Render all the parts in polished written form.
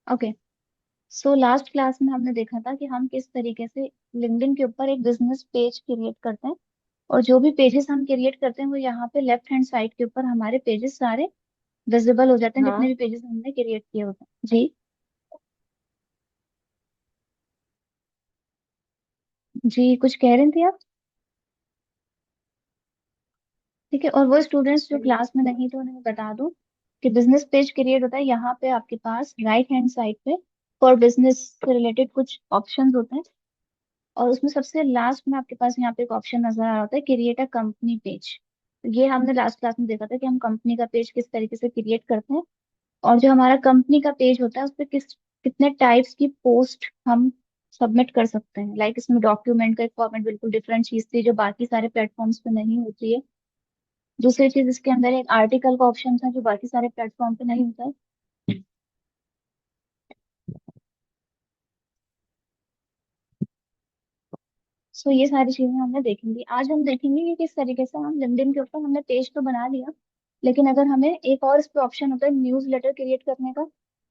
Okay. So last class में हमने देखा था कि हम किस तरीके से लिंक्डइन के ऊपर एक बिजनेस पेज क्रिएट करते हैं। और जो भी पेजेस हम क्रिएट करते हैं वो यहाँ पे लेफ्ट हैंड साइड के ऊपर हमारे पेजेस सारे विजिबल हो जाते हैं, जितने हाँ। भी पेजेस हमने क्रिएट किए होते हैं जी। जी कुछ कह रहे थे आप? ठीक है, और वो स्टूडेंट्स जो क्लास में नहीं थे उन्हें मैं बता दूं कि बिजनेस पेज क्रिएट होता है यहाँ पे आपके पास राइट हैंड साइड पे फॉर बिजनेस से रिलेटेड कुछ ऑप्शंस होते हैं। और उसमें सबसे लास्ट में आपके पास यहाँ पे एक ऑप्शन नजर आ रहा होता है, क्रिएट अ कंपनी पेज। ये हमने लास्ट क्लास में देखा था कि हम कंपनी का पेज किस तरीके से क्रिएट करते हैं। और जो हमारा कंपनी का पेज होता है उस पर कितने टाइप्स की पोस्ट हम सबमिट कर सकते हैं। लाइक इसमें डॉक्यूमेंट का एक फॉर्मेट बिल्कुल डिफरेंट चीज थी जो बाकी सारे प्लेटफॉर्म्स पे नहीं होती है। दूसरी चीज इसके अंदर एक आर्टिकल का ऑप्शन था जो बाकी सारे प्लेटफॉर्म पे नहीं होता है। सो ये सारी चीजें हमने देखेंगी। आज हम देखेंगे कि किस तरीके से हम लिंक्डइन के ऊपर हमने पेज तो बना लिया, लेकिन अगर हमें एक और इस पे ऑप्शन होता है न्यूज लेटर क्रिएट करने का।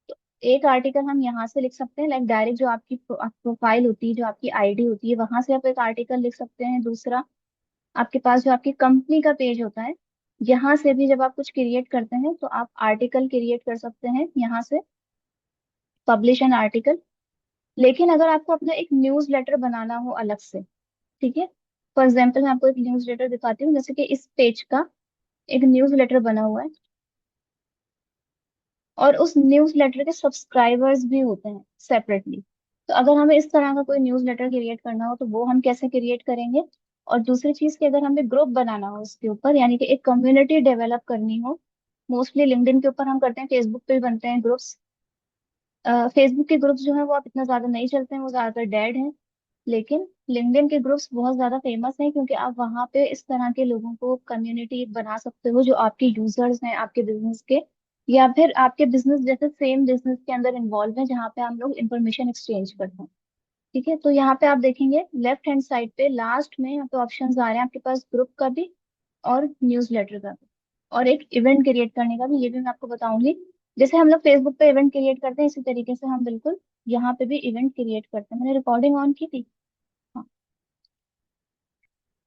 तो एक आर्टिकल हम यहाँ से लिख सकते हैं, लाइक डायरेक्ट जो आपकी प्रोफाइल होती है, जो आपकी आईडी होती है, वहां से आप एक आर्टिकल लिख सकते हैं। दूसरा, आपके पास जो आपकी कंपनी का पेज होता है, यहाँ से भी जब आप कुछ क्रिएट करते हैं तो आप आर्टिकल क्रिएट कर सकते हैं यहाँ से, पब्लिश एन आर्टिकल। लेकिन अगर आपको अपना एक न्यूज लेटर बनाना हो अलग से, ठीक है, फॉर एग्जाम्पल मैं आपको एक न्यूज लेटर दिखाती हूँ, जैसे कि इस पेज का एक न्यूज लेटर बना हुआ है और उस न्यूज लेटर के सब्सक्राइबर्स भी होते हैं सेपरेटली। तो अगर हमें इस तरह का कोई न्यूज लेटर क्रिएट करना हो तो वो हम कैसे क्रिएट करेंगे? और दूसरी चीज कि अगर हमें ग्रुप बनाना हो उसके ऊपर, यानी कि एक कम्युनिटी डेवलप करनी हो, मोस्टली लिंक्डइन के ऊपर हम करते हैं, फेसबुक पे भी बनते हैं ग्रुप्स। फेसबुक के ग्रुप्स जो है वो आप इतना ज्यादा नहीं चलते हैं, वो ज्यादातर डेड हैं। लेकिन लिंक्डइन के ग्रुप्स बहुत ज्यादा फेमस हैं क्योंकि आप वहां पे इस तरह के लोगों को कम्युनिटी बना सकते हो जो आपके यूजर्स हैं आपके बिजनेस के, या फिर आपके बिजनेस जैसे सेम बिजनेस के अंदर इन्वॉल्व हैं, जहाँ पे हम लोग इंफॉर्मेशन एक्सचेंज करते हैं। ठीक है, तो यहाँ पे आप देखेंगे लेफ्ट हैंड साइड पे लास्ट में यहाँ पे ऑप्शंस आ रहे हैं आपके पास, ग्रुप का भी और न्यूज लेटर का भी, और एक इवेंट क्रिएट करने का भी, ये भी मैं आपको बताऊंगी। जैसे हम लोग फेसबुक पे इवेंट क्रिएट करते हैं इसी तरीके से हम बिल्कुल यहाँ पे भी इवेंट क्रिएट करते हैं। मैंने रिकॉर्डिंग ऑन की थी। हाँ।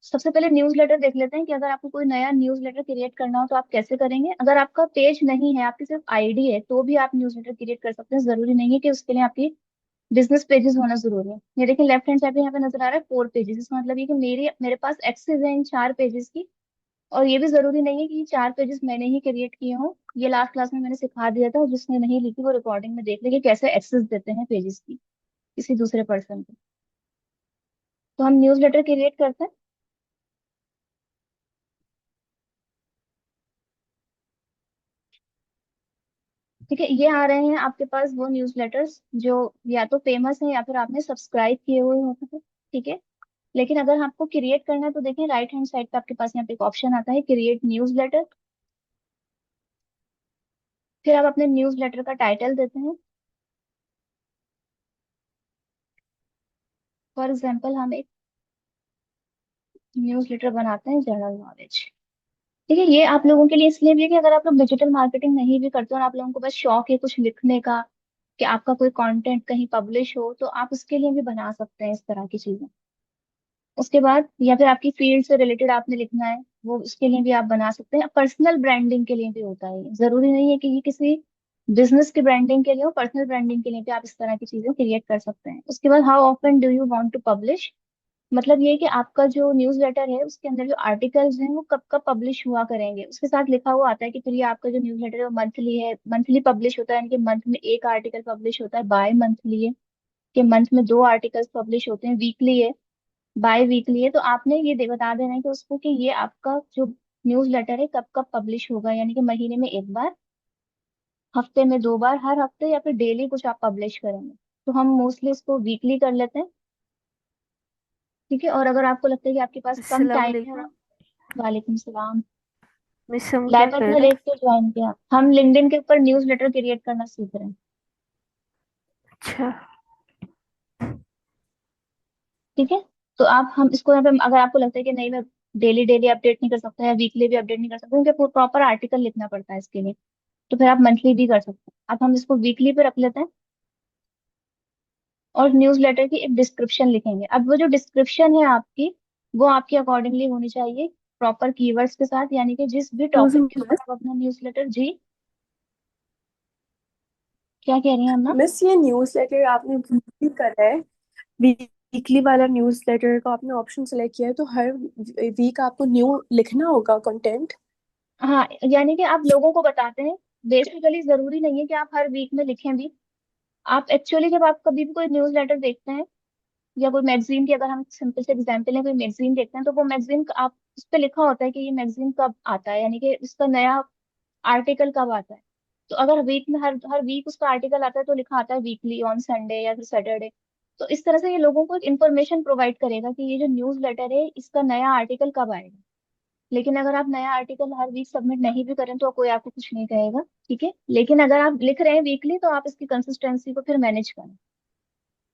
सबसे पहले न्यूज लेटर देख लेते हैं कि अगर आपको कोई नया न्यूज लेटर क्रिएट करना हो तो आप कैसे करेंगे। अगर आपका पेज नहीं है, आपकी सिर्फ आईडी है, तो भी आप न्यूज लेटर क्रिएट कर सकते हैं। जरूरी नहीं है कि उसके लिए आपकी बिजनेस पेजेस होना जरूरी है। ये देखिए लेफ्ट हैंड साइड पे यहाँ पे नजर आ रहा है 4 पेजेस, इसका मतलब ये कि मेरे पास एक्सेस है इन 4 पेजेस की। और ये भी जरूरी नहीं है कि ये 4 पेजेस मैंने ही क्रिएट किए हों। ये लास्ट क्लास में मैंने सिखा दिया था, और जिसने नहीं लिखी वो रिकॉर्डिंग में देख ले कि कैसे एक्सेस देते हैं पेजेस की किसी दूसरे पर्सन को। तो हम न्यूज लेटर क्रिएट करते हैं। ठीक है, ये आ रहे हैं आपके पास वो न्यूज लेटर्स जो या तो फेमस है या फिर आपने सब्सक्राइब किए हुए होते हैं। ठीक है, लेकिन अगर आपको क्रिएट करना है तो देखें राइट हैंड साइड पे आपके पास यहाँ पे एक ऑप्शन आता है क्रिएट न्यूज लेटर। फिर आप अपने न्यूज लेटर का टाइटल देते हैं। फॉर एग्जाम्पल हम एक न्यूज लेटर बनाते हैं जनरल नॉलेज। ठीक है, ये आप लोगों के लिए इसलिए भी है कि अगर आप लोग डिजिटल मार्केटिंग नहीं भी करते और आप लोगों को बस शौक है कुछ लिखने का, कि आपका कोई कंटेंट कहीं पब्लिश हो, तो आप उसके लिए भी बना सकते हैं इस तरह की चीजें। उसके बाद या फिर आपकी फील्ड से रिलेटेड आपने लिखना है, वो उसके लिए भी आप बना सकते हैं। पर्सनल ब्रांडिंग के लिए भी होता है ये। जरूरी नहीं है कि ये किसी बिजनेस की ब्रांडिंग के लिए हो, पर्सनल ब्रांडिंग के लिए भी आप इस तरह की चीजें क्रिएट कर सकते हैं। उसके बाद how often do you want to publish, मतलब ये है कि आपका जो न्यूज लेटर है उसके अंदर जो आर्टिकल्स हैं वो कब कब पब्लिश हुआ करेंगे। उसके साथ लिखा हुआ आता है कि फिर ये आपका जो न्यूज लेटर है वो मंथली है, मंथली पब्लिश होता है, यानी कि मंथ में एक आर्टिकल पब्लिश होता है। बाय मंथली है कि मंथ में 2 आर्टिकल्स पब्लिश होते हैं। वीकली है, बाय वीकली है। तो आपने ये बता देना है कि उसको कि ये आपका जो न्यूज लेटर है कब कब पब्लिश होगा, यानी कि महीने में एक बार, हफ्ते में 2 बार, हर हफ्ते, या फिर डेली कुछ आप पब्लिश करेंगे। तो हम मोस्टली इसको वीकली कर लेते हैं। ठीक है, और अगर आपको लगता है कि आपके पास कम अस्सलाम टाइम है। वालेकुम। वालेकुम सलाम। मिस हम क्या लैब कर में रहे हैं? लेट के ज्वाइन किया, हम लिंक्डइन के ऊपर न्यूज लेटर क्रिएट करना सीख रहे हैं। अच्छा। ठीक है, तो आप हम इसको यहाँ पे, अगर आपको लगता है कि नहीं मैं डेली डेली अपडेट नहीं कर सकता या वीकली भी अपडेट नहीं कर सकता क्योंकि प्रॉपर आर्टिकल लिखना पड़ता है इसके लिए, तो फिर आप मंथली भी कर सकते हैं। अब हम इसको वीकली पे रख लेते हैं। और न्यूज़लेटर की एक डिस्क्रिप्शन लिखेंगे। अब वो जो डिस्क्रिप्शन है आपकी, वो आपकी अकॉर्डिंगली होनी चाहिए, प्रॉपर कीवर्ड्स के साथ, यानी कि जिस भी टॉपिक के ऊपर मिस, आप अपना न्यूज़लेटर। जी, क्या कह रही हैं हम ना? मिस ये न्यूज़लेटर आपने वीकली करा है, वीकली वाला न्यूज़लेटर का आपने ऑप्शन सेलेक्ट किया है, तो हर वीक आपको न्यू लिखना होगा कंटेंट। हाँ, यानी कि आप लोगों को बताते हैं। बेसिकली जरूरी नहीं है कि आप हर वीक में लिखें भी। आप एक्चुअली जब आप कभी भी कोई न्यूज़ लेटर देखते हैं या कोई मैगजीन की, अगर हम सिंपल से एग्जांपल है, कोई मैगजीन देखते हैं, तो वो मैगजीन आप उस पर लिखा होता है कि ये मैगजीन कब आता है, यानी कि इसका नया आर्टिकल कब आता है। तो अगर वीक में हर हर वीक उसका आर्टिकल आता है तो लिखा आता है वीकली ऑन संडे या फिर सैटरडे। तो इस तरह से ये लोगों को एक इन्फॉर्मेशन प्रोवाइड करेगा कि ये जो न्यूज़ लेटर है इसका नया आर्टिकल कब आएगा। लेकिन अगर आप नया आर्टिकल हर वीक सबमिट नहीं भी करें तो कोई आपको कुछ नहीं कहेगा, ठीक है। लेकिन अगर आप लिख रहे हैं वीकली तो आप इसकी कंसिस्टेंसी को फिर मैनेज करें।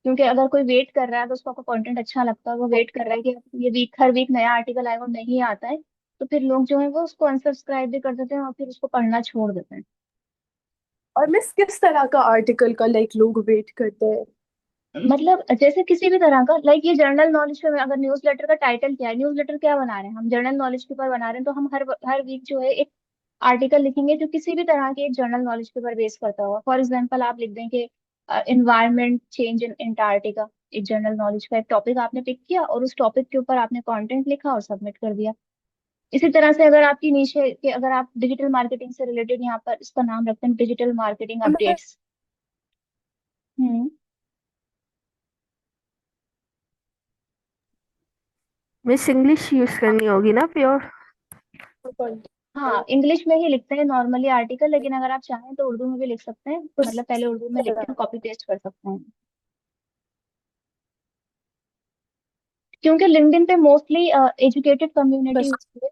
क्योंकि अगर कोई वेट कर रहा है तो उसको आपका कंटेंट अच्छा लगता है, वो वेट कर रहा है कि ये वीक हर वीक नया आर्टिकल आएगा और नहीं आता है, तो फिर लोग जो है वो उसको अनसब्सक्राइब भी कर देते हैं और फिर उसको पढ़ना छोड़ देते हैं। और मिस किस तरह का आर्टिकल का लाइक लोग वेट करते हैं? मतलब जैसे किसी भी तरह का, लाइक ये जनरल नॉलेज पे, अगर न्यूज लेटर का टाइटल क्या है, न्यूज लेटर क्या बना रहे हैं हम, जनरल नॉलेज के ऊपर बना रहे हैं, तो हम हर हर वीक जो है एक आर्टिकल लिखेंगे जो किसी भी तरह के एक जनरल नॉलेज के ऊपर बेस करता होगा। फॉर एग्जांपल आप लिख दें कि इन्वायरमेंट चेंज इन अंटार्कटिका। एक जनरल नॉलेज का एक टॉपिक आपने पिक किया और उस टॉपिक के ऊपर आपने कंटेंट लिखा और सबमिट कर दिया। इसी तरह से अगर आपकी नीश है कि अगर आप डिजिटल मार्केटिंग से रिलेटेड, यहाँ पर इसका नाम रखते हैं डिजिटल मार्केटिंग अपडेट्स। हम्म। मिस इंग्लिश यूज करनी होगी ना प्योर? हाँ, इंग्लिश में ही लिखते हैं नॉर्मली आर्टिकल, लेकिन अगर आप चाहें तो उर्दू में भी लिख सकते हैं। उस मतलब पहले उर्दू में लिखते हैं, कॉपी पेस्ट कर सकते हैं। क्योंकि लिंक्डइन पे मोस्टली एजुकेटेड कम्युनिटी बस। होती है,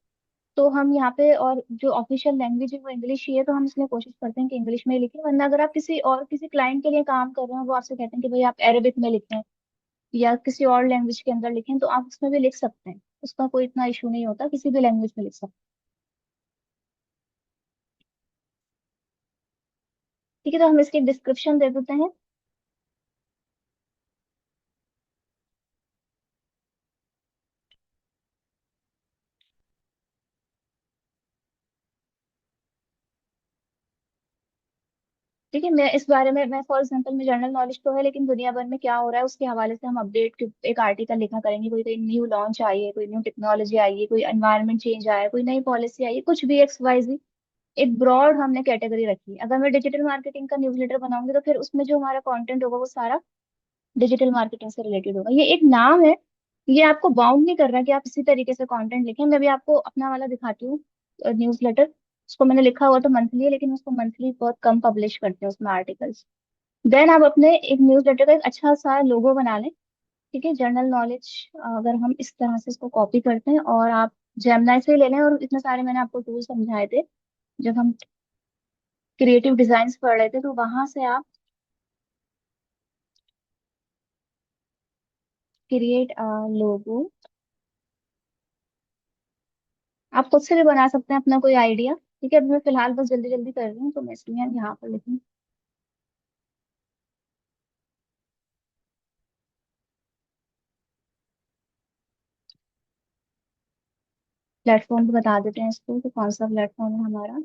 तो हम यहाँ पे, और जो ऑफिशियल लैंग्वेज है वो इंग्लिश ही है, तो हम इसलिए कोशिश करते हैं कि इंग्लिश में ही लिखें। वरना अगर आप किसी क्लाइंट के लिए काम कर रहे हैं, वो आपसे कहते हैं कि भाई आप अरेबिक में लिखें या किसी और लैंग्वेज के अंदर लिखें, तो आप उसमें भी लिख सकते हैं। उसका कोई इतना इशू नहीं होता, किसी भी लैंग्वेज में लिख सकते हैं। ठीक है, तो हम इसकी डिस्क्रिप्शन दे देते हैं। ठीक है, मैं इस बारे में, मैं फॉर एग्जांपल में जनरल नॉलेज तो है, लेकिन दुनिया भर में क्या हो रहा है उसके हवाले से हम अपडेट के एक आर्टिकल लिखा करेंगे। कोई कोई न्यू लॉन्च आई है, कोई न्यू टेक्नोलॉजी आई है, कोई एनवायरनमेंट चेंज आया है, कोई नई पॉलिसी आई है, कुछ भी एक्स वाई जी। एक ब्रॉड हमने कैटेगरी रखी है। अगर मैं डिजिटल मार्केटिंग का न्यूज़लेटर बनाऊंगी तो फिर उसमें जो हमारा कंटेंट होगा वो सारा डिजिटल मार्केटिंग से रिलेटेड होगा। ये एक नाम है, ये आपको बाउंड नहीं कर रहा कि आप इसी तरीके से कंटेंट लिखें। मैं भी आपको अपना वाला दिखाती हूँ न्यूज़लेटर। उसको मैंने लिखा हुआ तो मंथली है, लेकिन उसको मंथली बहुत कम पब्लिश करते हैं उसमें आर्टिकल्स। देन आप अपने एक न्यूज़लेटर का एक अच्छा सा लोगो बना लें। ठीक है, जनरल नॉलेज, अगर हम इस तरह से इसको कॉपी करते हैं और आप जेमिनाई से ही ले लें, और इतने सारे मैंने आपको टूल समझाए थे जब हम क्रिएटिव डिजाइन पढ़ रहे थे, तो वहां से आप क्रिएट लोगो, आप खुद से भी बना सकते हैं अपना कोई आइडिया। ठीक है, अभी मैं फिलहाल बस जल्दी जल्दी कर रही हूँ तो मैं इसलिए यहाँ पर लिखूँ। प्लेटफॉर्म भी बता देते हैं इसको कि कौन सा प्लेटफॉर्म है हमारा।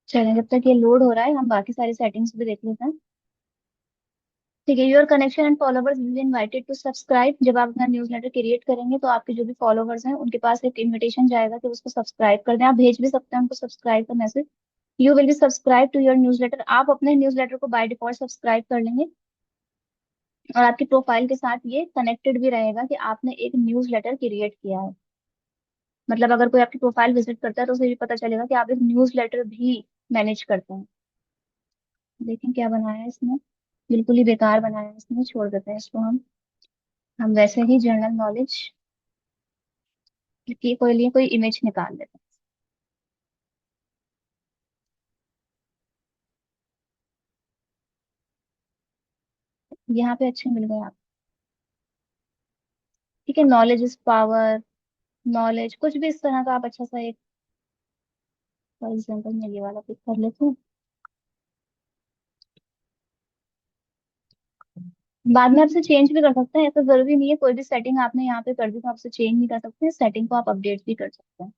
चलें, जब तक ये लोड हो रहा है हम बाकी सारी सेटिंग्स भी देख लेते हैं। ठीक है, your connection and followers will be invited to subscribe. जब आप अपना न्यूज़लेटर क्रिएट करेंगे तो आपके जो भी फॉलोवर्स हैं उनके पास एक इनविटेशन जाएगा कि उसको सब्सक्राइब कर दें। आप भेज भी सकते हैं उनको सब्सक्राइब का message. You will be subscribe to your newsletter. आप अपने न्यूज़लेटर को बाय डिफॉल्ट सब्सक्राइब कर लेंगे, और आपकी प्रोफाइल के साथ ये कनेक्टेड भी रहेगा कि आपने एक न्यूज़लेटर क्रिएट किया है। मतलब अगर कोई आपकी प्रोफाइल विजिट करता है तो उसे भी पता चलेगा कि आप एक न्यूज़लेटर भी मैनेज करते हैं। देखें क्या बनाया है इसने, बिल्कुल ही बेकार बनाया है इसने, छोड़ देते हैं इसको। हम वैसे ही जनरल नॉलेज की कोई लिए कोई इमेज निकाल लेते हैं। यहाँ पे अच्छे मिल गए आप। ठीक है, नॉलेज इज पावर, नॉलेज कुछ भी इस तरह का आप अच्छा सा एक, फॉर एग्जाम्पल मैं ये वाला पिक कर लेती हूँ। बाद में आपसे चेंज भी कर सकते हैं, ऐसा जरूरी नहीं है कोई भी सेटिंग आपने यहाँ पे कर दी तो आपसे चेंज नहीं कर सकते हैं, सेटिंग को आप अपडेट भी कर सकते हैं।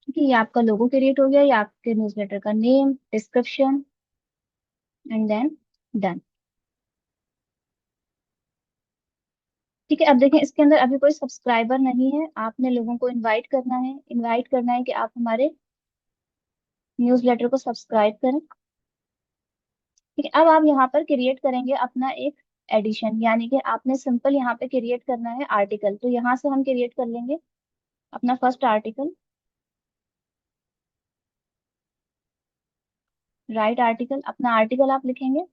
ठीक है, ये आपका लोगो क्रिएट हो गया, ये आपके न्यूज़लेटर का name, description, and then done. ठीक है, अब देखें इसके अंदर अभी कोई सब्सक्राइबर नहीं है, आपने लोगों को इनवाइट करना है कि आप हमारे न्यूज़लेटर को सब्सक्राइब करें। ठीक है, अब आप यहाँ पर क्रिएट करेंगे अपना एक एडिशन, यानी कि आपने सिंपल यहाँ पे क्रिएट करना है आर्टिकल, तो यहाँ से हम क्रिएट कर लेंगे अपना फर्स्ट आर्टिकल। राइट आर्टिकल, अपना आर्टिकल आप लिखेंगे।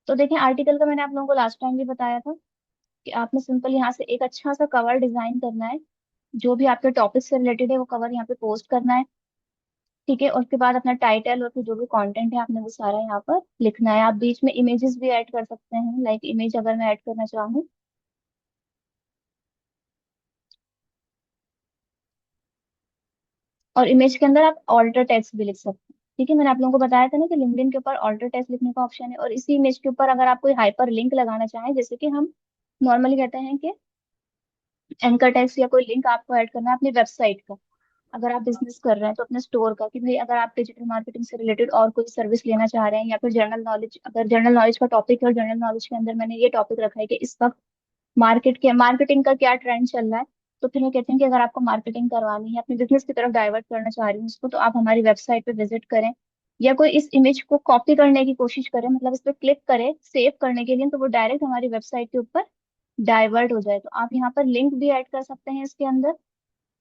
तो देखें आर्टिकल का मैंने आप लोगों को लास्ट टाइम भी बताया था कि आपने सिंपल यहाँ से एक अच्छा सा कवर डिजाइन करना है, जो भी आपके टॉपिक से रिलेटेड है वो कवर यहाँ पे पोस्ट करना है। ठीक है, उसके बाद अपना टाइटल और फिर जो भी कंटेंट है आपने वो सारा यहाँ पर लिखना है। आप बीच में इमेजेस भी ऐड कर सकते हैं, लाइक इमेज अगर मैं ऐड करना चाहूँ, और इमेज के अंदर आप ऑल्टर टेक्स्ट भी लिख सकते हैं। ठीक है, मैंने आप लोगों को बताया था ना कि लिंक्डइन के ऊपर ऑल्टर टेक्स्ट लिखने का ऑप्शन है, और इसी इमेज के ऊपर अगर आप कोई हाइपर लिंक लगाना चाहें, जैसे कि हम नॉर्मली कहते हैं कि एंकर टेक्स्ट या कोई लिंक आपको ऐड करना है अपनी वेबसाइट का, अगर आप बिजनेस कर रहे हैं तो अपने स्टोर का, कि भाई अगर आप डिजिटल मार्केटिंग से रिलेटेड और कोई सर्विस लेना चाह रहे हैं, या फिर जनरल नॉलेज, अगर जनरल नॉलेज का टॉपिक है और जनरल नॉलेज के अंदर मैंने ये टॉपिक रखा है कि इस वक्त मार्केटिंग का क्या ट्रेंड चल रहा है, तो फिर मैं कहती हूँ कि अगर आपको मार्केटिंग करवानी है, अपने बिजनेस की तरफ डाइवर्ट करना चाह रही हूँ उसको, तो आप हमारी वेबसाइट पे विजिट करें, या कोई इस इमेज को कॉपी करने की कोशिश करे, मतलब इस पे क्लिक करे सेव करने के लिए, तो वो डायरेक्ट हमारी वेबसाइट के ऊपर डाइवर्ट हो जाए। तो आप यहाँ पर लिंक भी ऐड कर सकते हैं इसके अंदर।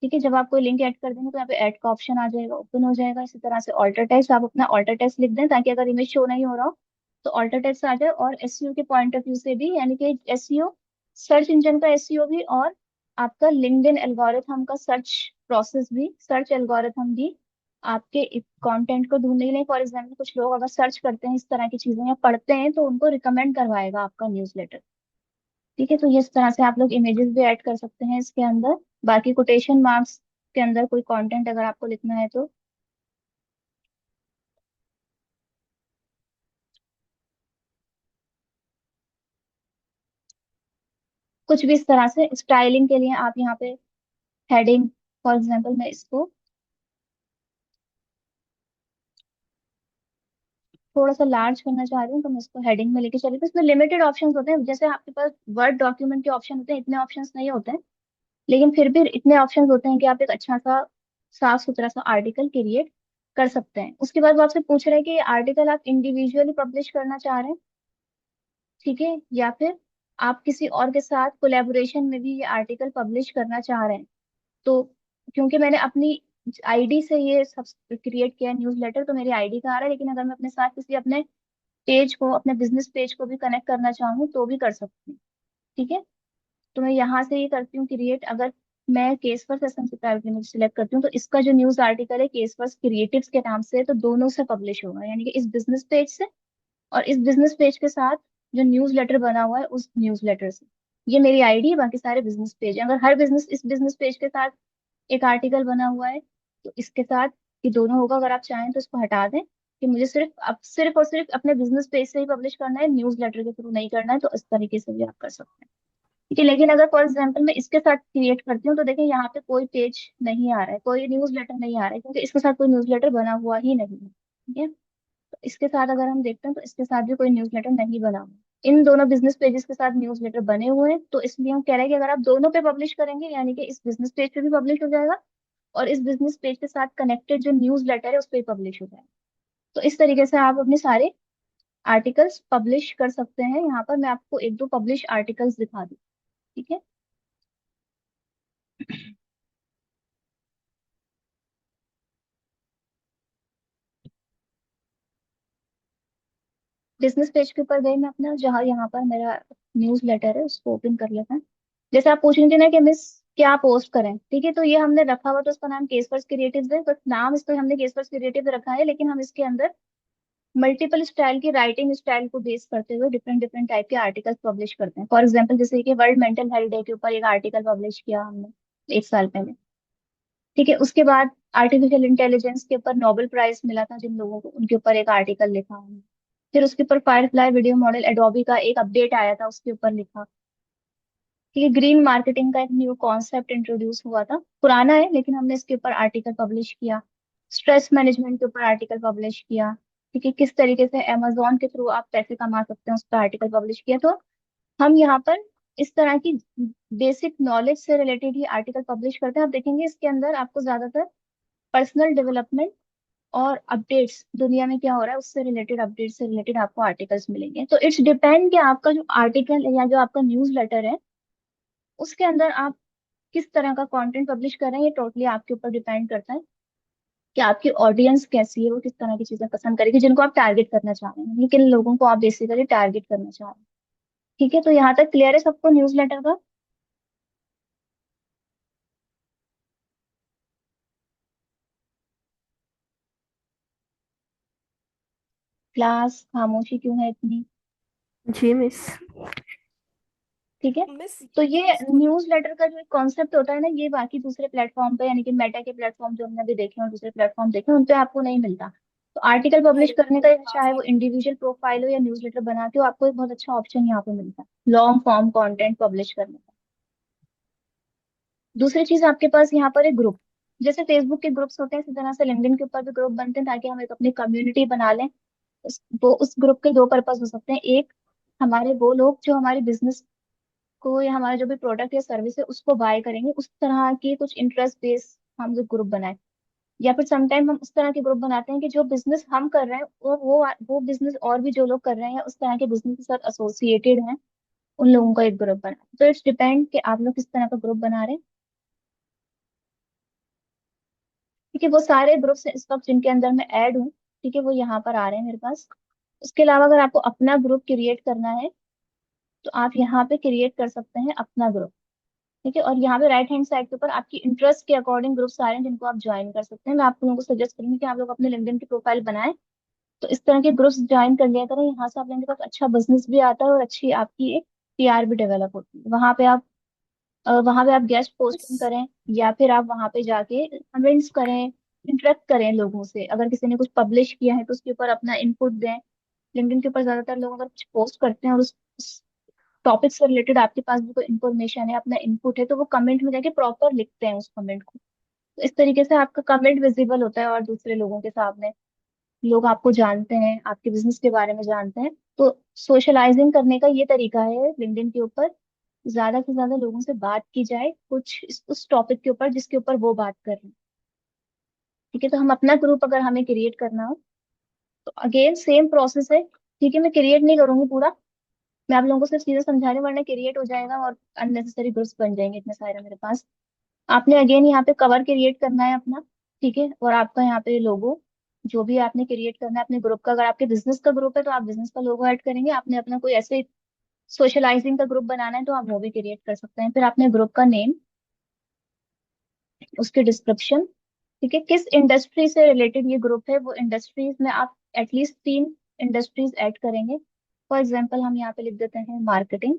ठीक है, जब आप कोई लिंक ऐड कर देंगे तो यहाँ पे ऐड का ऑप्शन आ जाएगा, ओपन हो जाएगा। इसी तरह से ऑल्टर टेक्स्ट, आप अपना ऑल्टर टेक्स्ट लिख दें ताकि अगर इमेज शो नहीं हो रहा हो तो ऑल्टर टेक्स्ट आ जाए। और एसईओ के पॉइंट ऑफ व्यू से भी, यानी कि एसईओ, सर्च इंजन का एसईओ भी, और आपका लिंक्डइन एल्गोरिथम का सर्च एल्गोरिथम भी आपके कंटेंट को ढूंढने के लिए, फॉर एग्जाम्पल कुछ लोग अगर सर्च करते हैं इस तरह की चीजें या पढ़ते हैं तो उनको रिकमेंड करवाएगा आपका न्यूज़लेटर। ठीक है, तो ये इस तरह से आप लोग इमेजेस भी ऐड कर सकते हैं इसके अंदर। बाकी कोटेशन मार्क्स के अंदर कोई कंटेंट अगर आपको लिखना है तो कुछ भी इस तरह से स्टाइलिंग के लिए आप यहाँ पे हेडिंग, फॉर एग्जांपल मैं इसको थोड़ा सा लार्ज करना चाह रही हूँ तो मैं इसको हेडिंग में लेके चली, तो इसमें लिमिटेड ऑप्शंस होते हैं, जैसे आपके पास वर्ड डॉक्यूमेंट के ऑप्शन होते हैं इतने ऑप्शंस नहीं होते हैं, लेकिन फिर भी इतने ऑप्शंस होते हैं कि आप एक अच्छा सा साफ सुथरा सा आर्टिकल क्रिएट कर सकते हैं। उसके बाद वो आपसे पूछ रहे हैं कि आर्टिकल आप इंडिविजुअली पब्लिश करना चाह रहे हैं, ठीक है, या फिर आप किसी और के साथ कोलैबोरेशन में भी ये आर्टिकल पब्लिश करना चाह रहे हैं। तो क्योंकि मैंने अपनी आईडी से ये सब क्रिएट किया न्यूज़लेटर, तो मेरी आईडी का आ रहा है, लेकिन अगर मैं अपने साथ किसी अपने पेज को, अपने बिजनेस पेज को भी कनेक्ट करना चाहूँ तो भी कर सकती हूँ। ठीक है, तो मैं यहाँ से ये करती हूँ क्रिएट, अगर मैं केसवर्स एसएमसी प्राइवेट लिमिटेड सिलेक्ट करती हूँ तो इसका जो न्यूज आर्टिकल है केसवर्स क्रिएटिव्स के नाम से है, तो दोनों से पब्लिश होगा, यानी कि इस बिजनेस पेज से और इस बिजनेस पेज के साथ जो न्यूज लेटर बना हुआ है उस न्यूज लेटर से। ये मेरी आईडी है, बाकी सारे बिजनेस पेज हैं। अगर हर बिजनेस इस बिजनेस पेज के साथ एक आर्टिकल बना हुआ है तो इसके साथ ये दोनों होगा। अगर आप चाहें तो इसको हटा दें कि मुझे सिर्फ और सिर्फ अपने बिजनेस पेज से ही पब्लिश करना है, न्यूज लेटर के थ्रू नहीं करना है, तो इस तरीके से भी आप कर सकते हैं। ठीक है, लेकिन अगर फॉर एग्जाम्पल मैं इसके साथ क्रिएट करती हूँ तो देखिए यहाँ पे कोई पेज नहीं आ रहा है, कोई न्यूज लेटर नहीं आ रहा है, क्योंकि इसके साथ कोई न्यूज लेटर बना हुआ ही नहीं है। ठीक है, तो इसके साथ अगर हम देखते हैं तो इसके साथ भी कोई न्यूज़लेटर नहीं बना हुआ। इन दोनों बिजनेस पेजेस के साथ न्यूज़लेटर बने हुए हैं, तो इसलिए हम कह रहे हैं कि अगर आप दोनों पे पब्लिश करेंगे, यानी कि इस बिजनेस पेज पे भी पब्लिश हो जाएगा और इस बिजनेस पेज के साथ कनेक्टेड जो न्यूज़लेटर है उस पर पब्लिश हो जाएगा। तो इस तरीके से आप अपने सारे आर्टिकल्स पब्लिश कर सकते हैं। यहाँ पर मैं आपको एक दो पब्लिश आर्टिकल्स दिखा दूँ। ठीक है, बिजनेस पेज के ऊपर गई मैं अपना, जहाँ यहाँ पर मेरा न्यूज़ लेटर है उसको ओपन कर लेते हैं। जैसे आप पूछ रही थी ना कि मिस कि आप पोस्ट करें। ठीक है, तो ये हमने रखा हुआ, तो उसका नाम केस फर्स्ट क्रिएटिव्स है, बट नाम इसको हमने केस फर्स्ट क्रिएटिव रखा है, लेकिन हम इसके अंदर मल्टीपल स्टाइल की राइटिंग स्टाइल को बेस करते हुए डिफरेंट डिफरेंट टाइप के आर्टिकल्स पब्लिश करते हैं। फॉर एग्जांपल, जैसे कि वर्ल्ड मेंटल हेल्थ डे के ऊपर एक आर्टिकल पब्लिश किया हमने 1 साल पहले। ठीक है, उसके बाद आर्टिफिशियल इंटेलिजेंस के ऊपर नोबेल प्राइज मिला था जिन लोगों को, उनके ऊपर एक आर्टिकल लिखा हमने। फिर उसके ऊपर फायरफ्लाई वीडियो मॉडल एडोबी का एक अपडेट आया था, उसके ऊपर लिखा। ठीक है, ग्रीन मार्केटिंग का एक न्यू कॉन्सेप्ट इंट्रोड्यूस हुआ था, पुराना है लेकिन हमने इसके ऊपर आर्टिकल पब्लिश किया। स्ट्रेस मैनेजमेंट के ऊपर आर्टिकल पब्लिश किया। ठीक है, किस तरीके से अमेजोन के थ्रू आप पैसे कमा सकते हैं, उस पर आर्टिकल पब्लिश किया। तो हम यहाँ पर इस तरह की बेसिक नॉलेज से रिलेटेड ही आर्टिकल पब्लिश करते हैं। आप देखेंगे इसके अंदर आपको ज्यादातर पर्सनल डेवलपमेंट और अपडेट्स, दुनिया में क्या हो रहा है उससे रिलेटेड, अपडेट से रिलेटेड आपको आर्टिकल्स मिलेंगे। तो इट्स डिपेंड कि आपका जो आर्टिकल या जो आपका न्यूज लेटर है उसके अंदर आप किस तरह का कंटेंट पब्लिश कर रहे हैं, ये टोटली आपके ऊपर डिपेंड करता है कि आपकी ऑडियंस कैसी है, वो किस तरह की चीजें पसंद करेगी, जिनको आप टारगेट करना चाह रहे हैं, लेकिन लोगों को आप बेसिकली टारगेट करना चाह रहे हैं। ठीक है, तो यहाँ तक क्लियर है सबको न्यूज लेटर का? क्लास खामोशी क्यों है इतनी? जी मिस। ठीक है, मिस तो ये ये चीज तो। न्यूज लेटर का जो एक कॉन्सेप्ट होता है ना, ये बाकी दूसरे प्लेटफॉर्म पे, यानी कि मेटा के प्लेटफॉर्म जो हमने अभी देखे हैं और दूसरे प्लेटफॉर्म देखे हैं, उन पे आपको नहीं मिलता। तो आर्टिकल पब्लिश अरे करने का, मेरे पास चाहे वो इंडिविजुअल प्रोफाइल हो या न्यूज लेटर बनाते हो, आपको एक बहुत अच्छा ऑप्शन यहाँ पे मिलता है लॉन्ग फॉर्म कंटेंट पब्लिश करने का। दूसरी चीज, आपके पास यहाँ पर एक ग्रुप, जैसे फेसबुक के ग्रुप्स होते हैं इसी तरह से लिंक्डइन के ऊपर भी ग्रुप बनते हैं, ताकि हम एक अपनी कम्युनिटी बना लें। उस ग्रुप के दो पर्पस हो सकते हैं। एक, हमारे वो लोग जो हमारे बिजनेस को या हमारा जो भी प्रोडक्ट या सर्विस है उसको बाय करेंगे, उस तरह की कुछ इंटरेस्ट बेस हम जो ग्रुप बनाए। या फिर समटाइम हम उस तरह के ग्रुप बनाते हैं कि जो बिजनेस हम कर रहे हैं वो बिजनेस और भी जो लोग कर रहे हैं या उस तरह के बिजनेस के साथ एसोसिएटेड हैं, उन लोगों का एक ग्रुप बनाए। तो इट्स डिपेंड कि आप लोग किस तरह का ग्रुप बना रहे हैं। ठीक है, वो सारे ग्रुप्स इस वक्त जिनके अंदर मैं ऐड हूँ, ठीक है, वो यहाँ पर आ रहे हैं मेरे पास। उसके अलावा अगर आपको अपना ग्रुप क्रिएट करना है तो आप यहाँ पे क्रिएट कर सकते हैं अपना ग्रुप। ठीक है, और यहाँ पे राइट हैंड साइड के ऊपर आपकी इंटरेस्ट के अकॉर्डिंग ग्रुप्स आ रहे हैं जिनको आप ज्वाइन कर सकते हैं। मैं आप लोगों को सजेस्ट करूंगी कि आप लोग अपने लिंक्डइन की प्रोफाइल बनाएं, तो इस तरह के ग्रुप्स ज्वाइन कर लिया करें। यहाँ से आप लोगों के पास अच्छा बिजनेस भी आता है और अच्छी आपकी एक पीआर भी डेवलप होती है। वहां पे आप गेस्ट मिस पोस्टिंग करें, या फिर आप वहां पे जाके कमेंट्स करें, इंटरेक्ट करें लोगों से। अगर किसी ने कुछ पब्लिश किया है तो उसके ऊपर अपना इनपुट दें। लिंक्डइन के ऊपर ज्यादातर लोग अगर कुछ पोस्ट करते हैं और उस टॉपिक से रिलेटेड आपके पास भी कोई इन्फॉर्मेशन है, अपना इनपुट है, तो वो कमेंट में जाके प्रॉपर लिखते हैं उस कमेंट को। तो इस तरीके से आपका कमेंट विजिबल होता है और दूसरे लोगों के सामने लोग आपको जानते हैं, आपके बिजनेस के बारे में जानते हैं। तो सोशलाइजिंग करने का ये तरीका है लिंक्डइन के ऊपर, ज्यादा से ज्यादा लोगों से बात की जाए कुछ उस टॉपिक के ऊपर जिसके ऊपर वो बात कर रहे हैं। ठीक है, तो हम अपना ग्रुप अगर हमें क्रिएट करना हो तो अगेन सेम प्रोसेस है। ठीक है, मैं क्रिएट नहीं करूंगी पूरा, मैं आप लोगों को सिर्फ चीजें समझा रही हूँ, वरना क्रिएट हो जाएगा और अननेसेसरी ग्रुप्स बन जाएंगे इतने सारे मेरे पास। आपने अगेन यहाँ पे कवर क्रिएट करना है अपना। ठीक है, और आपका यहाँ पे लोगो, जो भी आपने क्रिएट करना है अपने ग्रुप का, अगर आपके बिजनेस का ग्रुप है तो आप बिजनेस का लोगो ऐड करेंगे। आपने अपना कोई ऐसे सोशलाइजिंग का ग्रुप बनाना है तो आप वो भी क्रिएट कर सकते हैं। फिर आपने ग्रुप का नेम, उसके डिस्क्रिप्शन, ठीक है, किस इंडस्ट्री से रिलेटेड ये ग्रुप है, वो इंडस्ट्रीज में आप एटलीस्ट 3 इंडस्ट्रीज ऐड करेंगे। फॉर एग्जाम्पल हम यहाँ पे लिख देते हैं मार्केटिंग,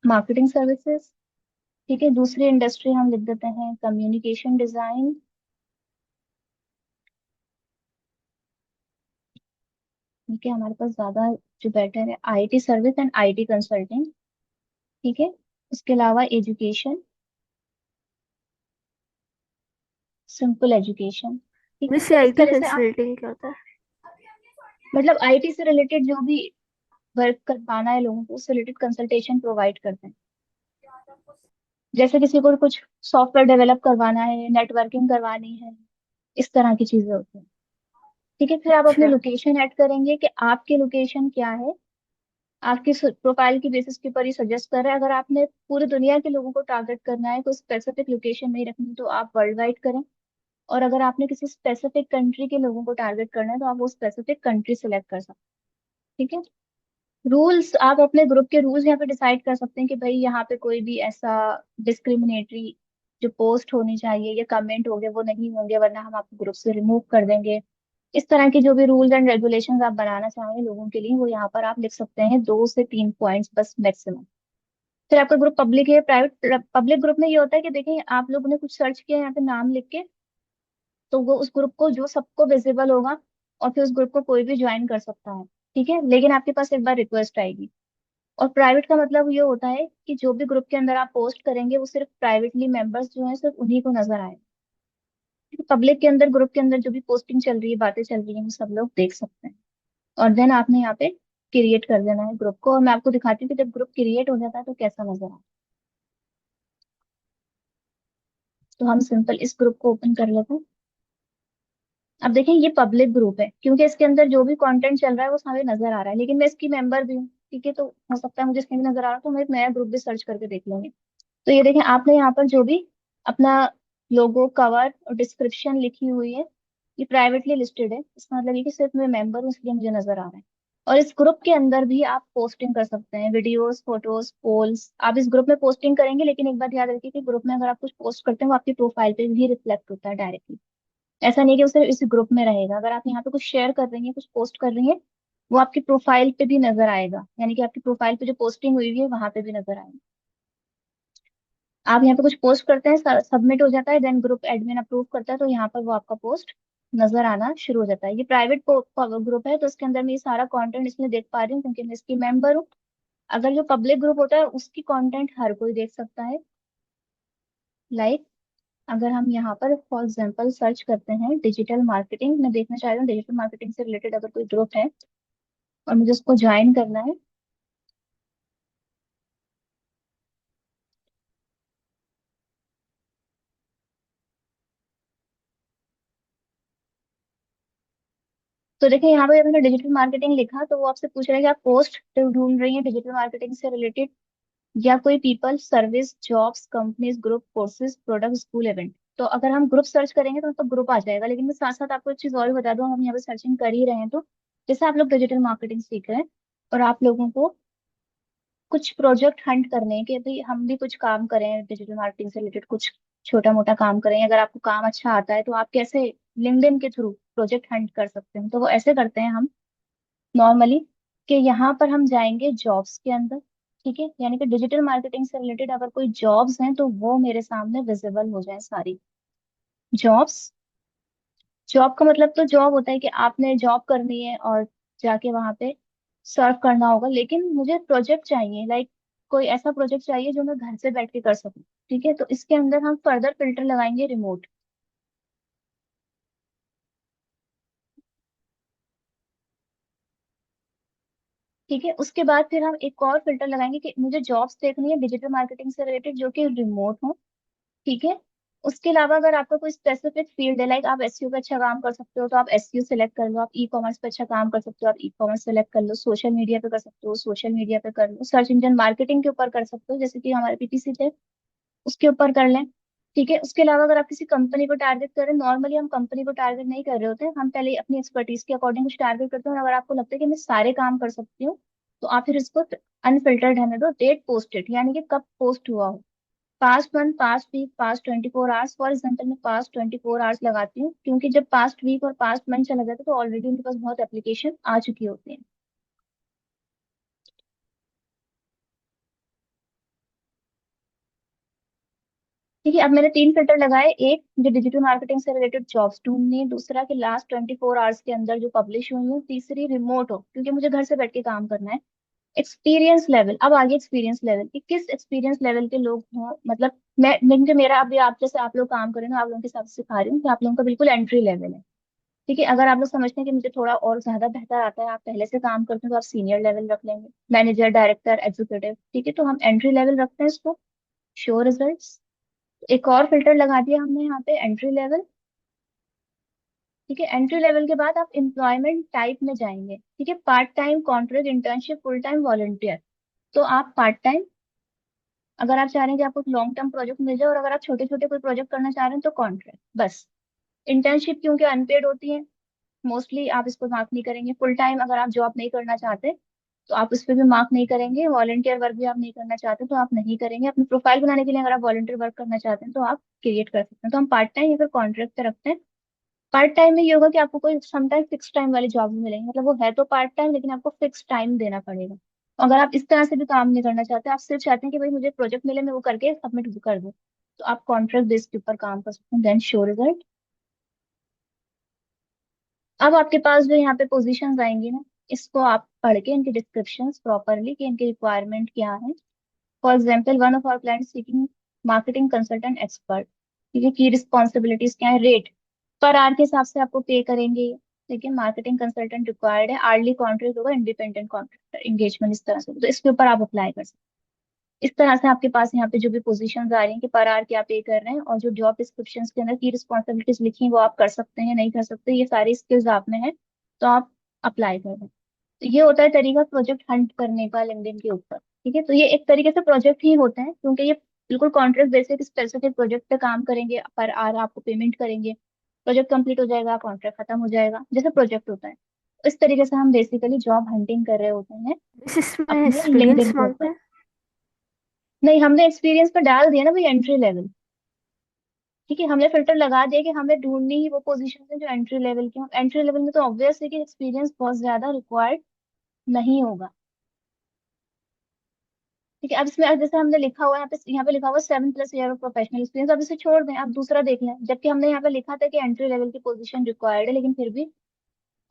मार्केटिंग सर्विसेज। ठीक है, दूसरी इंडस्ट्री हम लिख देते हैं कम्युनिकेशन डिजाइन। ठीक है, हमारे पास ज्यादा जो बेटर है IT service and IT consulting. ठीक है, उसके अलावा एजुकेशन, सिंपल एजुकेशन। ठीक है, मिस तो ये इस आईटी तरह से आप, कंसल्टिंग क्या होता है? मतलब आईटी से रिलेटेड जो भी वर्क कर पाना है लोगों को, उससे रिलेटेड कंसल्टेशन प्रोवाइड करते हैं। जैसे किसी को कुछ सॉफ्टवेयर डेवलप करवाना है, नेटवर्किंग करवानी है, इस तरह की चीजें होती हैं। ठीक है, फिर आप अपनी अच्छा। लोकेशन ऐड करेंगे कि आपकी लोकेशन क्या है। आपकी प्रोफाइल की बेसिस के ऊपर ही सजेस्ट कर रहे हैं। अगर आपने पूरी दुनिया के लोगों को टारगेट करना है, कोई स्पेसिफिक लोकेशन नहीं रखनी, तो आप वर्ल्ड वाइड करें। और अगर आपने किसी स्पेसिफिक कंट्री के लोगों को टारगेट करना है तो आप वो स्पेसिफिक कंट्री सेलेक्ट कर सकते हैं। ठीक है, रूल्स आप अपने ग्रुप के रूल्स यहाँ पे डिसाइड कर सकते हैं कि भाई यहाँ पे कोई भी ऐसा डिस्क्रिमिनेटरी जो पोस्ट होनी चाहिए या कमेंट होंगे वो नहीं होंगे, वरना हम आपको ग्रुप से रिमूव कर देंगे। इस तरह के जो भी रूल्स एंड रेगुलेशंस आप बनाना चाहेंगे लोगों के लिए, वो यहाँ पर आप लिख सकते हैं, 2 से 3 पॉइंट्स बस मैक्सिमम। फिर आपका ग्रुप पब्लिक है प्राइवेट। पब्लिक ग्रुप में ये होता है कि देखिए आप लोगों ने कुछ सर्च किया यहाँ पे नाम लिख के, तो वो उस ग्रुप को जो सबको विजिबल होगा, और फिर उस ग्रुप को कोई भी ज्वाइन कर सकता है। ठीक है, लेकिन आपके पास एक बार रिक्वेस्ट आएगी। और प्राइवेट का मतलब ये होता है कि जो भी ग्रुप के अंदर आप पोस्ट करेंगे वो सिर्फ प्राइवेटली मेंबर्स जो हैं सिर्फ उन्हीं को नजर आए। पब्लिक के अंदर, ग्रुप के अंदर जो भी पोस्टिंग चल रही है, बातें चल रही हैं, वो सब लोग देख सकते हैं। और देन आपने यहाँ पे क्रिएट कर देना है ग्रुप को, और मैं आपको दिखाती हूँ कि जब ग्रुप क्रिएट हो जाता है तो कैसा नजर आता है। तो हम सिंपल इस ग्रुप को ओपन कर लेते हैं। अब देखें ये पब्लिक ग्रुप है, क्योंकि इसके अंदर जो भी कंटेंट चल रहा है वो सामने नजर आ रहा है, लेकिन मैं इसकी मेंबर भी हूँ। ठीक है, तो हो सकता है मुझे इसमें भी नजर आ रहा हो, तो हम एक नया ग्रुप भी सर्च करके देख लेंगे। तो ये देखें आपने यहाँ पर जो भी अपना लोगो, कवर और डिस्क्रिप्शन लिखी हुई है, ये प्राइवेटली लिस्टेड है। इसका मतलब ये कि सिर्फ मैं मेंबर हूँ इसलिए मुझे नजर आ रहा है। और इस ग्रुप के अंदर भी आप पोस्टिंग कर सकते हैं, वीडियोस, फोटोज, पोल्स। आप इस ग्रुप में पोस्टिंग करेंगे, लेकिन एक बात याद रखिए कि ग्रुप में अगर आप कुछ पोस्ट करते हैं वो आपकी प्रोफाइल पे भी रिफ्लेक्ट होता है डायरेक्टली। ऐसा नहीं कि वो सिर्फ इस ग्रुप में रहेगा। अगर आप यहाँ पे कुछ शेयर कर रही हैं, कुछ पोस्ट कर रही हैं, वो आपकी प्रोफाइल पे भी नजर आएगा, यानी कि आपकी प्रोफाइल पे जो पोस्टिंग हुई है वहां पे भी नजर आएगा। आप यहाँ पे कुछ पोस्ट करते हैं, सबमिट हो जाता है, देन ग्रुप एडमिन अप्रूव करता है, तो यहाँ पर वो आपका पोस्ट नजर आना शुरू हो जाता है। ये प्राइवेट ग्रुप है, तो इसके अंदर मैं ये सारा कंटेंट इसमें देख पा रही हूँ क्योंकि मैं इसकी मेंबर हूँ। अगर जो पब्लिक ग्रुप होता है उसकी कंटेंट हर कोई देख सकता है। लाइक अगर हम यहाँ पर फॉर एग्जांपल सर्च करते हैं डिजिटल मार्केटिंग, मैं देखना चाह रही हूँ डिजिटल मार्केटिंग से रिलेटेड अगर कोई ग्रुप है और मुझे उसको ज्वाइन करना है। तो देखिए यहाँ पे मैंने डिजिटल मार्केटिंग लिखा, तो वो आपसे पूछ रहा है कि आप पोस्ट ढूंढ रही हैं डिजिटल मार्केटिंग से रिलेटेड, या कोई people, service, jobs, companies, group, courses, product, school, event. तो अगर हम ग्रुप सर्च करेंगे तो मतलब ग्रुप आ जाएगा, लेकिन मैं साथ साथ आपको एक चीज और भी बता दूं, हम यहाँ पे सर्चिंग कर ही रहे हैं, तो जैसे आप लोग डिजिटल मार्केटिंग सीख रहे हैं और आप लोगों को कुछ प्रोजेक्ट हंट करने हैं कि भाई हम भी कुछ काम करें डिजिटल मार्केटिंग से रिलेटेड, कुछ छोटा मोटा काम करें, अगर आपको काम अच्छा आता है तो आप कैसे लिंक्डइन के थ्रू प्रोजेक्ट हंट कर सकते हैं। तो वो ऐसे करते हैं हम नॉर्मली, कि यहाँ पर हम जाएंगे जॉब्स के अंदर। ठीक है, यानी कि डिजिटल मार्केटिंग से रिलेटेड अगर कोई जॉब्स हैं तो वो मेरे सामने विजिबल हो जाए सारी जॉब्स। जॉब का मतलब तो जॉब होता है कि आपने जॉब करनी है और जाके वहां पे सर्व करना होगा, लेकिन मुझे प्रोजेक्ट चाहिए, लाइक कोई ऐसा प्रोजेक्ट चाहिए जो मैं घर से बैठ के कर सकूं। ठीक है, तो इसके अंदर हम फर्दर फिल्टर लगाएंगे रिमोट। ठीक है, उसके बाद फिर हम एक और फिल्टर लगाएंगे कि मुझे जॉब्स देखनी है डिजिटल मार्केटिंग से रिलेटेड जो कि रिमोट हो। ठीक है, उसके अलावा अगर आपका कोई स्पेसिफिक फील्ड है, लाइक आप एसईओ पे अच्छा काम कर सकते हो तो आप एसईओ सेलेक्ट कर लो, आप ई कॉमर्स पे अच्छा काम कर सकते हो, आप ई कॉमर्स सेलेक्ट कर लो, सोशल मीडिया पे कर सकते हो, सोशल मीडिया पे कर लो, सर्च इंजन मार्केटिंग के ऊपर कर सकते हो जैसे कि हमारे पीपीसी थे उसके ऊपर कर लें। ठीक है, उसके अलावा अगर आप किसी कंपनी को टारगेट करें, नॉर्मली हम कंपनी को टारगेट नहीं कर रहे होते हैं, हम पहले अपनी एक्सपर्टीज के अकॉर्डिंग कुछ टारगेट करते हैं, और अगर आपको लगता है कि मैं सारे काम कर सकती हूँ तो आप फिर इसको अनफिल्टर्ड रहने दो, डेट पोस्टेड, यानी कि कब पोस्ट हुआ हो, past month, past week, past 24 hours. For example मैं पास्ट 24 आवर्स लगाती हूँ, क्योंकि जब पास्ट वीक और पास्ट मंथ चला जाता है तो ऑलरेडी उनके पास बहुत एप्लीकेशन आ चुकी होती है। ठीक है, अब मैंने 3 फिल्टर लगाए, एक जो डिजिटल मार्केटिंग से रिलेटेड जॉब्स ढूंढनी है, दूसरा कि लास्ट 24 आवर्स के अंदर जो पब्लिश हुई है, तीसरी रिमोट हो क्योंकि मुझे घर से बैठ के काम करना है। एक्सपीरियंस लेवल, अब आगे एक्सपीरियंस लेवल कि किस एक्सपीरियंस लेवल के लोग हों, मतलब मैं मेरा अभी आप जैसे आप लोग काम करें ना, आप लोगों के साथ सिखा रही हूँ कि आप लोगों का बिल्कुल एंट्री लेवल है। ठीक है, अगर आप लोग समझते हैं कि मुझे थोड़ा और ज्यादा बेहतर आता है, आप पहले से काम करते हैं, तो आप सीनियर लेवल रख लेंगे, मैनेजर, डायरेक्टर, एग्जीक्यूटिव। ठीक है, तो हम एंट्री लेवल रखते हैं इसको, शो रिजल्ट्स। एक और फिल्टर लगा दिया हमने यहाँ पे, एंट्री लेवल। ठीक है, एंट्री लेवल के बाद आप एम्प्लॉयमेंट टाइप में जाएंगे। ठीक है, part time, contract, internship, full time, volunteer. तो आप पार्ट टाइम, अगर आप चाह रहे हैं कि आपको लॉन्ग टर्म प्रोजेक्ट मिल जाए, और अगर आप छोटे छोटे कोई प्रोजेक्ट करना चाह रहे हैं तो कॉन्ट्रैक्ट बस। इंटर्नशिप क्योंकि अनपेड होती है, मोस्टली आप इसको मार्क नहीं करेंगे। फुल टाइम अगर आप जॉब नहीं करना चाहते तो आप उस पर भी मार्क नहीं करेंगे। वॉलंटियर वर्क भी आप नहीं करना चाहते तो आप नहीं करेंगे। अपनी प्रोफाइल बनाने के लिए अगर आप वॉलंटियर वर्क करना चाहते हैं तो आप क्रिएट कर सकते हैं। तो हम पार्ट टाइम या फिर कॉन्ट्रैक्ट पे रखते हैं। पार्ट टाइम में ये होगा कि आपको कोई समटाइम फिक्स टाइम वाली जॉब भी मिलेंगी, मतलब वो है तो पार्ट टाइम लेकिन आपको फिक्स टाइम देना पड़ेगा। अगर आप इस तरह से भी काम नहीं करना चाहते, आप सिर्फ चाहते हैं कि भाई मुझे प्रोजेक्ट मिले मैं वो करके सबमिट कर दूं, तो आप कॉन्ट्रैक्ट बेस के ऊपर काम कर सकते हैं। Then show result. अब आपके पास जो यहाँ पे पोजीशंस आएंगी ना, इसको आप पढ़ के इनके डिस्क्रिप्शंस प्रॉपरली कि इनकी रिक्वायरमेंट क्या है। For example one of our client seeking marketing consultant expert. ठीक है, की रिस्पॉन्सिबिलिटीज क्या है, रेट पर आवर के हिसाब से आपको पे करेंगे। लेकिन मार्केटिंग कंसल्टेंट रिक्वायर्ड है, आर्ली कॉन्ट्रैक्ट होगा, इंडिपेंडेंट कॉन्ट्रैक्टर एंगेजमेंट, इस तरह से, तो इसके ऊपर आप अप्लाई कर सकते हैं। इस तरह से आपके पास यहाँ पे जो भी पोजीशंस आ रही हैं कि पर आवर क्या पे कर रहे हैं, और जो जॉब डिस्क्रिप्शन के अंदर की रिस्पॉन्सिबिलिटीज लिखी हैं वो आप कर सकते हैं नहीं कर सकते, ये सारी स्किल्स आप में है, तो आप अप्लाई कर दें। तो ये होता है तरीका प्रोजेक्ट हंट करने का लिंक्डइन के ऊपर। ठीक है, तो ये एक तरीके से प्रोजेक्ट ही होते हैं, क्योंकि ये बिल्कुल कॉन्ट्रैक्ट बेसिक स्पेसिफिक प्रोजेक्ट पे काम करेंगे, पर आर आपको पेमेंट करेंगे, प्रोजेक्ट कंप्लीट हो जाएगा, कॉन्ट्रैक्ट खत्म हो जाएगा, जैसे प्रोजेक्ट होता है। तो इस तरीके से हम बेसिकली जॉब हंटिंग कर रहे होते हैं इस इसमें अपने लिंक्डइन एक्सपीरियंस के मांगते ऊपर। हैं? नहीं, हमने एक्सपीरियंस पर डाल दिया ना भाई, एंट्री लेवल। ठीक है, हमने फिल्टर लगा दिया कि हमें ढूंढनी ही वो पोजीशन है जो एंट्री लेवल की। एंट्री लेवल में तो ऑब्वियस है कि एक्सपीरियंस बहुत ज्यादा रिक्वायर्ड नहीं होगा। ठीक है, अब इसमें अब जैसे हमने लिखा हुआ है यहाँ पे लिखा हुआ 7+ ईयर ऑफ प्रोफेशनल एक्सपीरियंस, अब इसे छोड़ दें, आप दूसरा देख लें, जबकि हमने यहाँ पे लिखा था कि एंट्री लेवल की पोजीशन रिक्वायर्ड है, लेकिन फिर भी।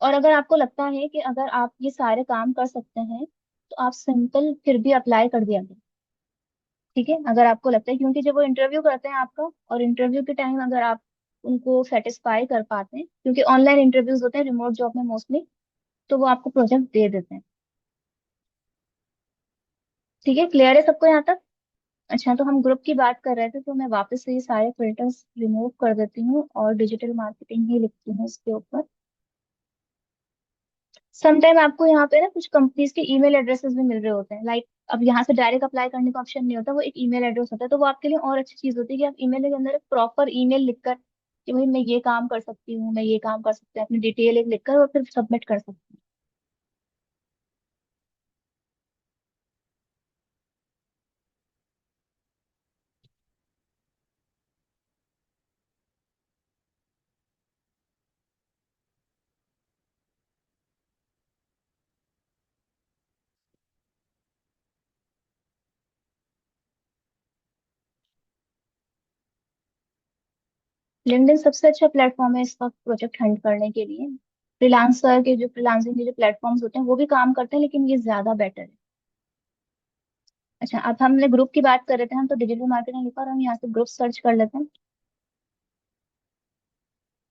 और अगर आपको लगता है कि अगर आप ये सारे काम कर सकते हैं तो आप सिंपल फिर भी अप्लाई कर दिया करें। ठीक है, अगर आपको लगता है, क्योंकि जब वो इंटरव्यू करते हैं आपका, और इंटरव्यू के टाइम अगर आप उनको सेटिस्फाई कर पाते हैं, क्योंकि ऑनलाइन इंटरव्यूज होते हैं रिमोट जॉब में मोस्टली, तो वो आपको प्रोजेक्ट दे देते हैं। ठीक है, क्लियर है सबको यहाँ तक? अच्छा, तो हम ग्रुप की बात कर रहे थे, तो मैं वापस से ये सारे फिल्टर्स रिमूव कर देती हूँ और डिजिटल मार्केटिंग ही लिखती हूँ इसके ऊपर। समटाइम आपको यहाँ पे ना कुछ कंपनीज के ईमेल एड्रेसेस भी मिल रहे होते हैं, लाइक अब यहाँ से डायरेक्ट अप्लाई करने का ऑप्शन नहीं होता, वो एक ईमेल एड्रेस होता है, तो वो आपके लिए और अच्छी चीज होती है कि आप ईमेल के अंदर एक प्रॉपर ईमेल लिखकर कि भाई मैं ये काम कर सकती हूँ, मैं ये काम कर सकती हूँ, अपनी डिटेल एक लिखकर और फिर सबमिट कर सकते हैं। लिंक्डइन सबसे अच्छा प्लेटफॉर्म है इस वक्त प्रोजेक्ट हंट करने के लिए। फ्रीलांसर के जो फ्रीलांसिंग के जो प्लेटफॉर्म्स होते हैं वो भी काम करते हैं, लेकिन ये ज्यादा बेटर है। अच्छा, अब हमने ग्रुप की बात कर रहे थे, हम तो डिजिटल मार्केटिंग लिखा और हम यहाँ से ग्रुप सर्च कर लेते हैं।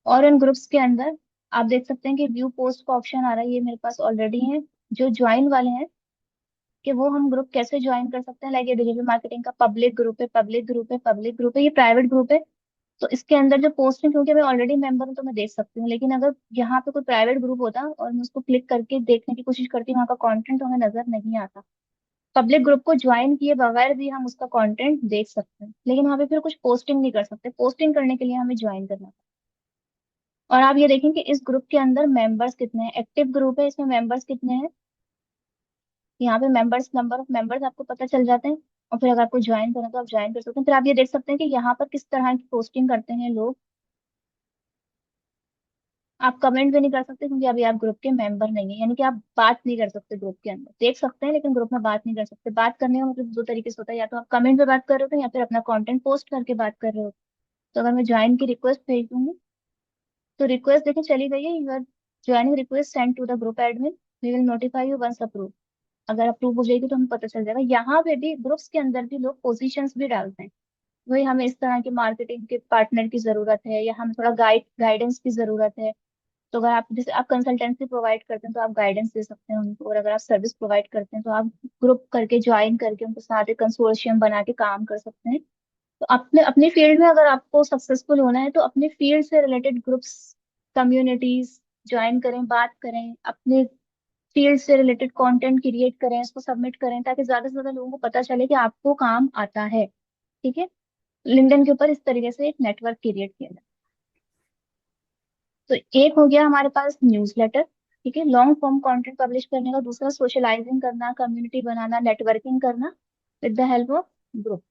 और इन ग्रुप्स के अंदर आप देख सकते हैं कि व्यू पोस्ट का ऑप्शन आ रहा है, ये मेरे पास ऑलरेडी है। जो ज्वाइन वाले हैं कि वो हम ग्रुप कैसे ज्वाइन कर सकते हैं, लाइक ये डिजिटल मार्केटिंग का पब्लिक ग्रुप है, पब्लिक ग्रुप है, पब्लिक ग्रुप है, ये प्राइवेट ग्रुप है। तो इसके अंदर जो पोस्ट है, क्योंकि मैं ऑलरेडी मेंबर हूँ तो मैं देख सकती हूँ, लेकिन अगर यहाँ पे कोई प्राइवेट ग्रुप होता और मैं उसको क्लिक करके देखने की कोशिश करती हूँ वहाँ का कंटेंट, तो हमें नजर नहीं आता। पब्लिक ग्रुप को ज्वाइन किए बगैर भी हम उसका कंटेंट देख सकते हैं, लेकिन वहाँ पे फिर कुछ पोस्टिंग नहीं कर सकते, पोस्टिंग करने के लिए हमें ज्वाइन करना। और आप ये देखें कि इस ग्रुप के अंदर मेंबर्स कितने हैं, एक्टिव ग्रुप है, इसमें मेंबर्स कितने हैं। यहाँ पे मेंबर्स, नंबर ऑफ मेंबर्स आपको पता चल जाते हैं। और फिर अगर आपको ज्वाइन करना है तो आप ज्वाइन कर सकते हैं। फिर आप ये देख सकते हैं कि यहाँ पर किस तरह की पोस्टिंग करते हैं लोग। आप कमेंट भी नहीं कर सकते क्योंकि अभी आप ग्रुप के मेंबर नहीं है, यानी कि आप बात नहीं कर सकते, ग्रुप के अंदर देख सकते हैं लेकिन ग्रुप में बात नहीं कर सकते। बात करने का मतलब दो तरीके से होता है, या तो आप कमेंट पे बात कर रहे हो या फिर अपना कंटेंट पोस्ट करके बात कर रहे हो। तो अगर मैं ज्वाइन की रिक्वेस्ट भेज दूंगी तो रिक्वेस्ट देखिए चली गई है, your joining request send to the group admin, we will notify you once approve. अगर अप्रूव हो जाएगी तो हमें पता चल जाएगा। यहाँ पे भी ग्रुप्स के अंदर भी लोग पोजीशंस भी डालते हैं, वही हमें इस तरह के मार्केटिंग के पार्टनर की जरूरत है, या हमें थोड़ा गाइडेंस की जरूरत है। तो अगर आप जैसे आप कंसल्टेंसी प्रोवाइड करते हैं तो आप गाइडेंस दे सकते हैं उनको, और अगर आप सर्विस प्रोवाइड करते हैं तो आप ग्रुप करके ज्वाइन करके उनके साथ एक कंसोर्शियम बना के काम कर सकते हैं। तो अपने अपनी फील्ड में अगर आपको सक्सेसफुल होना है तो अपने फील्ड से रिलेटेड ग्रुप्स, कम्युनिटीज ज्वाइन करें, बात करें, अपने फील्ड से रिलेटेड कंटेंट क्रिएट करें, उसको सबमिट करें, ताकि ज्यादा से ज्यादा लोगों को पता चले कि आपको काम आता है। ठीक है, लिंक्डइन के ऊपर इस तरीके से एक नेटवर्क क्रिएट किया जाए। तो एक हो गया हमारे पास न्यूज़लेटर, ठीक है, लॉन्ग फॉर्म कंटेंट पब्लिश करने का। दूसरा, सोशलाइजिंग करना, कम्युनिटी बनाना, नेटवर्किंग करना with the help of group.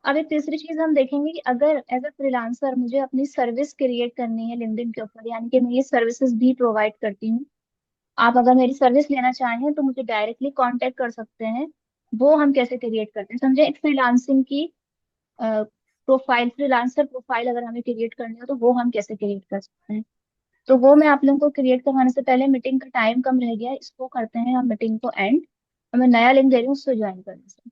अब एक तीसरी चीज हम देखेंगे कि अगर एज अ फ्रीलांसर मुझे अपनी सर्विस क्रिएट करनी है लिंक्डइन के ऊपर, यानी कि मैं ये सर्विसेज भी प्रोवाइड करती हूँ, आप अगर मेरी सर्विस लेना चाहें तो मुझे डायरेक्टली कांटेक्ट कर सकते हैं। वो हम कैसे क्रिएट करते हैं, समझे, एक फ्रीलांसिंग की प्रोफाइल, फ्रीलांसर प्रोफाइल अगर हमें क्रिएट करनी हो तो वो हम कैसे क्रिएट कर सकते हैं। तो वो मैं आप लोगों को क्रिएट करवाने से पहले, मीटिंग का टाइम कम रह गया है, इसको करते हैं हम मीटिंग को एंड, और मैं नया लिंक दे रही हूँ, उससे ज्वाइन करने से।